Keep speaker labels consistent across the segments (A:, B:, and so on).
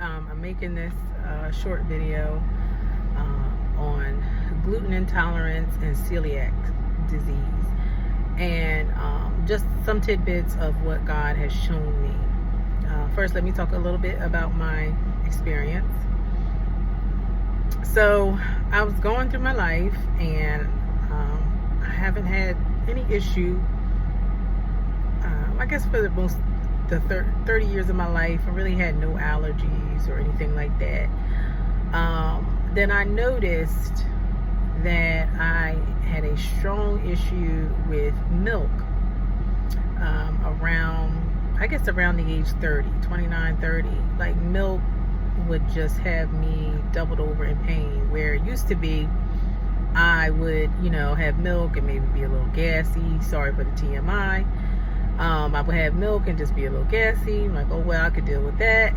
A: I'm making this short video on gluten intolerance and celiac disease, and just some tidbits of what God has shown me. First, let me talk a little bit about my experience. So I was going through my life, and I haven't had any issue. I guess for the 30 years of my life, I really had no allergies or anything like that. Then I noticed that I had a strong issue with milk around the age 29, 30. Like, milk would just have me doubled over in pain, where it used to be I would, have milk and maybe be a little gassy. Sorry for the TMI. I would have milk and just be a little gassy. I'm like, oh well, I could deal with that.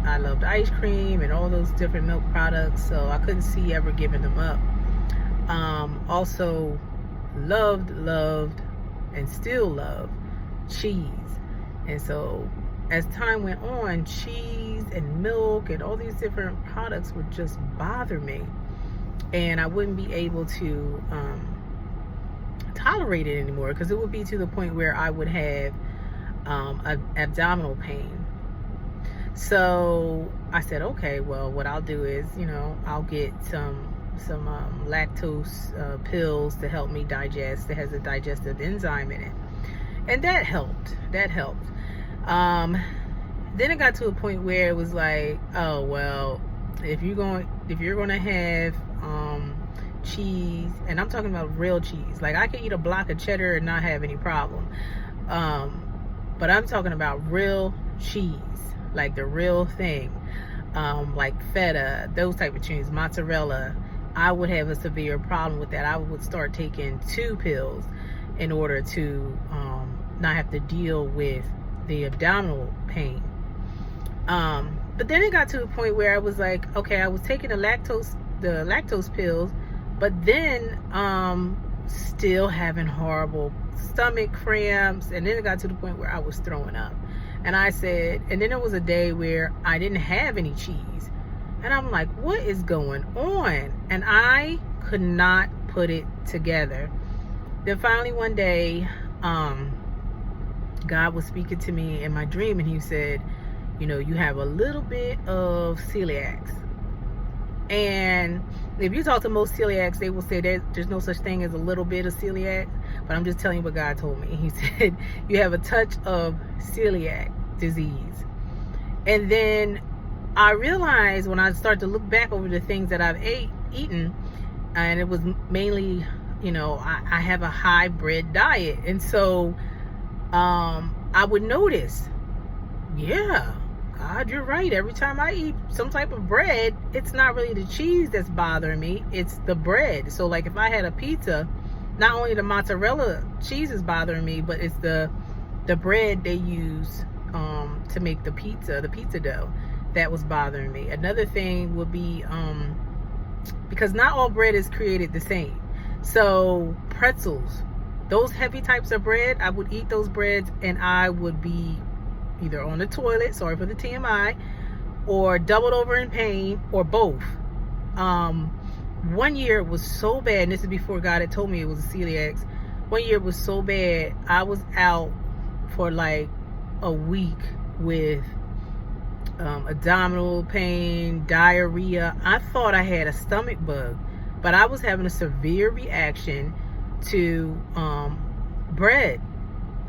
A: I loved ice cream and all those different milk products, so I couldn't see ever giving them up. Also loved, and still love cheese. And so as time went on, cheese and milk and all these different products would just bother me. And I wouldn't be able to tolerate it anymore, because it would be to the point where I would have abdominal pain. So I said, okay, well, what I'll do is, I'll get some lactose pills to help me digest. That has a digestive enzyme in it, and that helped. Then it got to a point where it was like, oh well, if you're going to have cheese, and I'm talking about real cheese, like I could eat a block of cheddar and not have any problem, but I'm talking about real cheese, like the real thing, like feta, those type of cheese, mozzarella. I would have a severe problem with that. I would start taking 2 pills in order to not have to deal with the abdominal pain. But then it got to a point where I was like, okay, I was taking the lactose pills, but then still having horrible stomach cramps. And then it got to the point where I was throwing up. And I said, and then there was a day where I didn't have any cheese. And I'm like, what is going on? And I could not put it together. Then finally one day, God was speaking to me in my dream, and he said, you have a little bit of celiacs. And if you talk to most celiacs, they will say that there's no such thing as a little bit of celiac. But I'm just telling you what God told me. He said, you have a touch of celiac disease. And then I realized, when I started to look back over the things that I've eaten, and it was mainly, I have a high bread diet. And so I would notice, yeah, God, you're right. Every time I eat some type of bread, it's not really the cheese that's bothering me, it's the bread. So like if I had a pizza, not only the mozzarella cheese is bothering me, but it's the bread they use to make the pizza dough, that was bothering me. Another thing would be because not all bread is created the same. So pretzels, those heavy types of bread, I would eat those breads and I would be either on the toilet, sorry for the TMI, or doubled over in pain, or both. One year it was so bad, and this is before God had told me it was a celiacs. One year it was so bad, I was out for like a week with abdominal pain, diarrhea. I thought I had a stomach bug, but I was having a severe reaction to bread.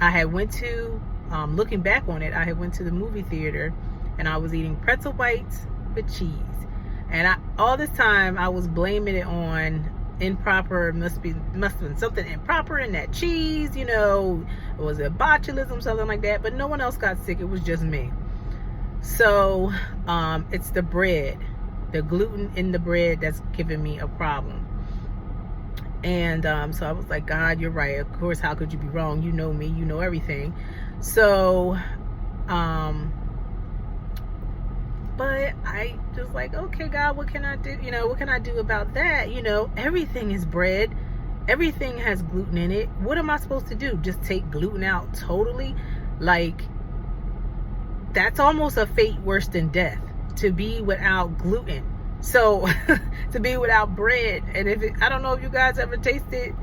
A: I had went to, looking back on it, I had went to the movie theater and I was eating pretzel bites with cheese. And all this time I was blaming it on improper, must have been something improper in that cheese, it was a botulism, something like that. But no one else got sick, it was just me. So it's the bread, the gluten in the bread, that's giving me a problem. And so I was like, God, you're right. Of course, how could you be wrong? You know me, you know everything. So but I just like, okay, God, what can I do? What can I do about that? Everything is bread. Everything has gluten in it. What am I supposed to do? Just take gluten out totally? Like, that's almost a fate worse than death, to be without gluten. So to be without bread. And I don't know if you guys ever tasted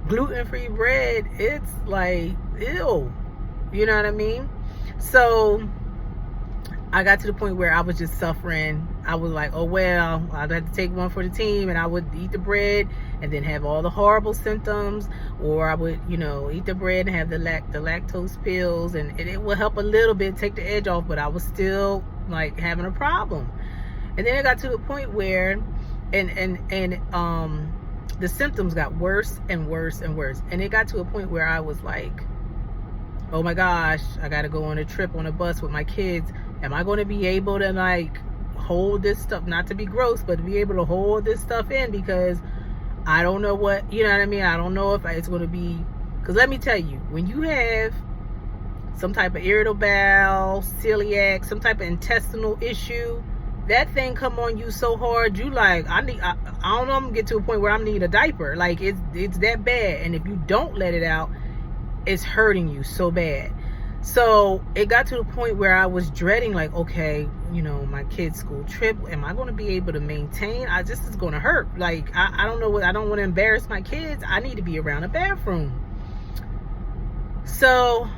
A: gluten-free bread. It's like, ew. You know what I mean? So I got to the point where I was just suffering. I was like, oh well, I'd have to take one for the team, and I would eat the bread and then have all the horrible symptoms, or I would, eat the bread and have the lactose pills, and it will help a little bit, take the edge off, but I was still like having a problem. And then it got to the point where the symptoms got worse and worse and worse, and it got to a point where I was like, oh my gosh, I gotta go on a trip on a bus with my kids. Am I going to be able to like hold this stuff, not to be gross, but to be able to hold this stuff in, because I don't know what, you know what I mean? I don't know if it's going to be, because let me tell you, when you have some type of irritable bowel, celiac, some type of intestinal issue, that thing come on you so hard, you like, I don't know, I'm gonna get to a point where I'm need a diaper. Like it's that bad. And if you don't let it out, it's hurting you so bad. So it got to the point where I was dreading, like, okay, my kids' school trip, am I going to be able to maintain? This is going to hurt. Like, I don't know I don't want to embarrass my kids. I need to be around a bathroom. So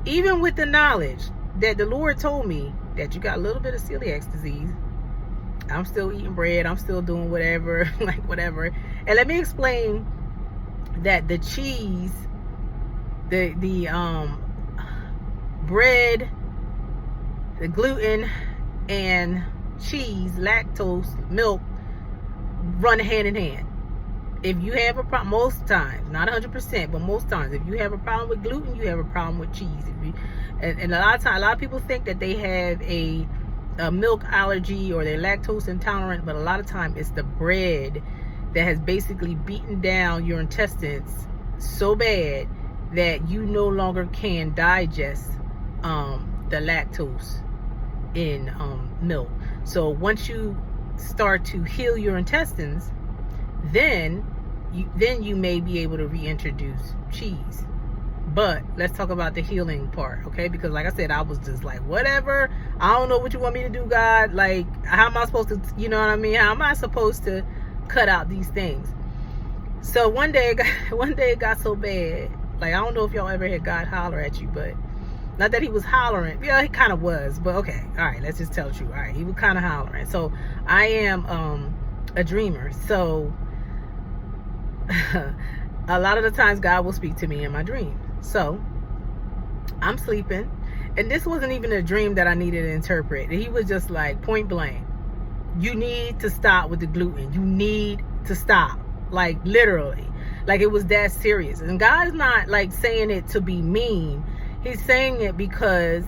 A: even with the knowledge that the Lord told me that you got a little bit of celiac disease, I'm still eating bread. I'm still doing whatever, like whatever. And let me explain that the cheese, the bread, the gluten, and cheese, lactose, milk run hand in hand. If you have a problem, most times, not 100%, but most times, if you have a problem with gluten, you have a problem with cheese. And a lot of people think that they have a milk allergy or they're lactose intolerant, but a lot of time it's the bread that has basically beaten down your intestines so bad that you no longer can digest the lactose in milk. So once you start to heal your intestines, then you may be able to reintroduce cheese. But let's talk about the healing part, okay? Because like I said, I was just like, whatever, I don't know what you want me to do, God. Like, how am I supposed to, you know what I mean? How am I supposed to cut out these things? So one day it got so bad. Like, I don't know if y'all ever had God holler at you, but not that he was hollering. Yeah, he kind of was, but okay. All right, let's just tell the truth. All right, he was kind of hollering. So I am a dreamer. So a lot of the times God will speak to me in my dream. So I'm sleeping, and this wasn't even a dream that I needed to interpret. He was just like, point blank, you need to stop with the gluten. You need to stop. Like, literally. Like, it was that serious. And God is not like saying it to be mean. He's saying it because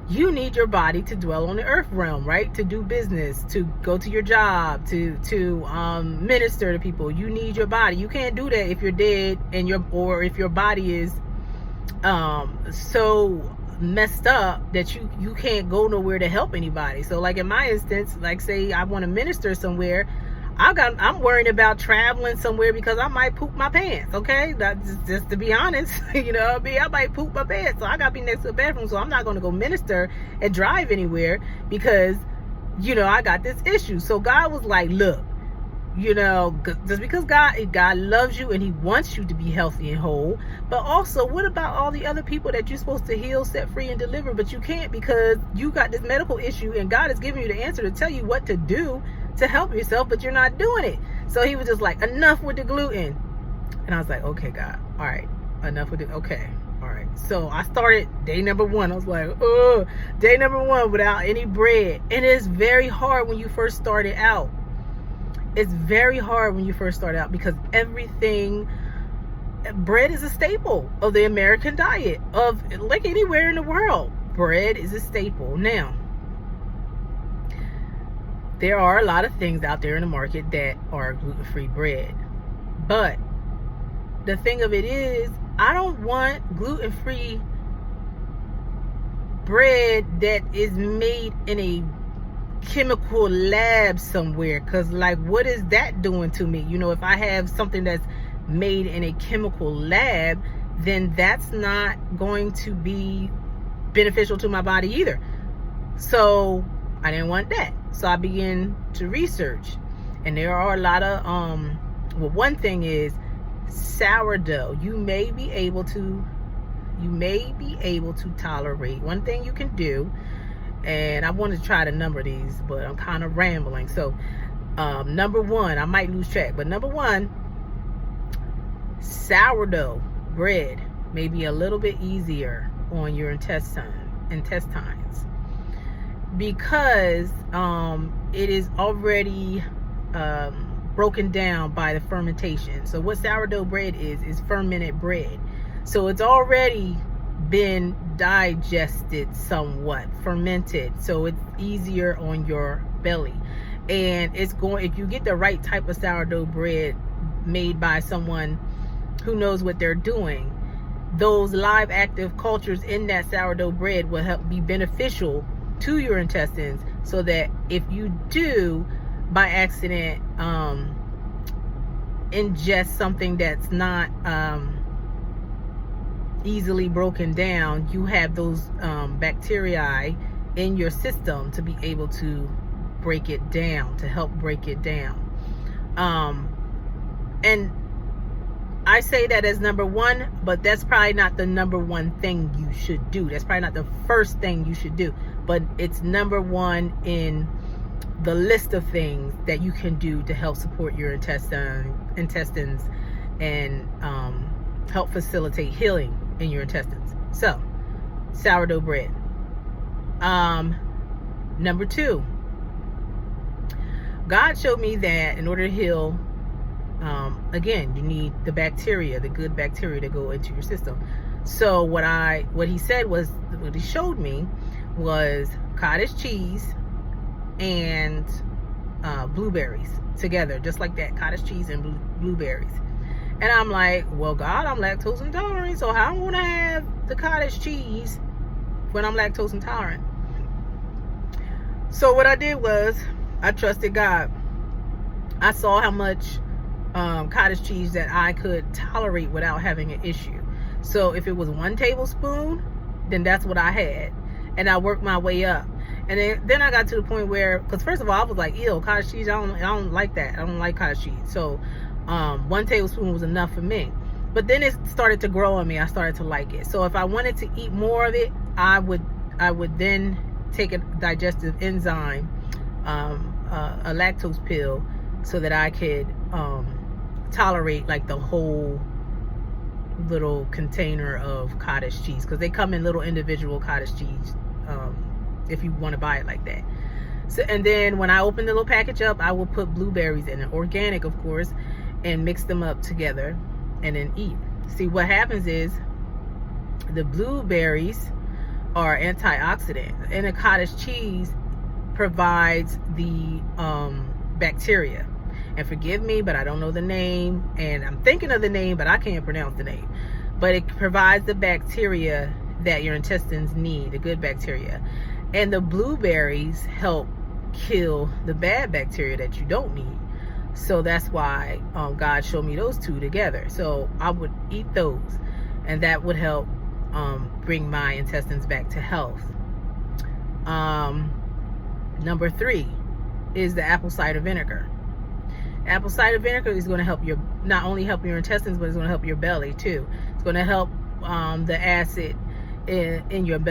A: you need your body to dwell on the earth realm, right? To do business, to go to your job, to minister to people. You need your body. You can't do that if you're dead or if your body is so messed up that you can't go nowhere to help anybody. So like in my instance, like say I want to minister somewhere, I'm worrying about traveling somewhere because I might poop my pants. Okay, that's just to be honest. You know what I mean? I might poop my pants, so I gotta be next to a bathroom. So I'm not going to go minister and drive anywhere because I got this issue. So God was like, look, just because God loves you and he wants you to be healthy and whole, but also what about all the other people that you're supposed to heal, set free, and deliver, but you can't because you got this medical issue and God is giving you the answer to tell you what to do to help yourself, but you're not doing it. So he was just like, enough with the gluten. And I was like, okay, God, all right, enough with it. Okay, all right. So I started day number 1. I was like, oh, day number 1 without any bread. And it's very hard when you first started out. It's very hard when you first start out because bread is a staple of the American diet, of like anywhere in the world. Bread is a staple. Now, there are a lot of things out there in the market that are gluten-free bread. But the thing of it is, I don't want gluten-free bread that is made in a chemical lab somewhere, because like, what is that doing to me? If I have something that's made in a chemical lab, then that's not going to be beneficial to my body either. So I didn't want that. So I began to research, and there are a lot of well, one thing is sourdough. You may be able to tolerate. One thing you can do, and I want to try to number these, but I'm kind of rambling. So number one, I might lose track, but number one, sourdough bread may be a little bit easier on your intestines, because it is already broken down by the fermentation. So what sourdough bread is fermented bread. So it's already been digested somewhat, fermented. So it's easier on your belly. And it's going, if you get the right type of sourdough bread made by someone who knows what they're doing, those live active cultures in that sourdough bread will help be beneficial to your intestines, so that if you do by accident ingest something that's not easily broken down, you have those bacteria in your system to be able to break it down, to help break it down. And I say that as number one, but that's probably not the number one thing you should do. That's probably not the first thing you should do, but it's number one in the list of things that you can do to help support your intestines and help facilitate healing in your intestines. So, sourdough bread. Number two, God showed me that in order to heal, again, you need the bacteria, the good bacteria, to go into your system. So what he showed me was cottage cheese and blueberries together, just like that, cottage cheese and blueberries. And I'm like, well, God, I'm lactose intolerant, so how am I going to have the cottage cheese when I'm lactose intolerant? So what I did was I trusted God. I saw how much cottage cheese that I could tolerate without having an issue. So if it was 1 tablespoon, then that's what I had, and I worked my way up. And then I got to the point where, because first of all, I was like, ew, cottage cheese, I don't like that. I don't like cottage cheese. So 1 tablespoon was enough for me. But then it started to grow on me. I started to like it. So if I wanted to eat more of it, I would then take a digestive enzyme, a lactose pill, so that I could tolerate like the whole little container of cottage cheese, because they come in little individual cottage cheese if you want to buy it like that. So, and then when I open the little package up, I will put blueberries in it, organic of course, and mix them up together and then eat. See, what happens is the blueberries are antioxidant, and the cottage cheese provides the bacteria. And forgive me, but I don't know the name, and I'm thinking of the name, but I can't pronounce the name. But it provides the bacteria that your intestines need, the good bacteria. And the blueberries help kill the bad bacteria that you don't need. So that's why God showed me those two together. So I would eat those, and that would help bring my intestines back to health. Number 3 is the apple cider vinegar. Apple cider vinegar is going to help not only help your intestines, but it's going to help your belly too. It's going to help the acid in your belly.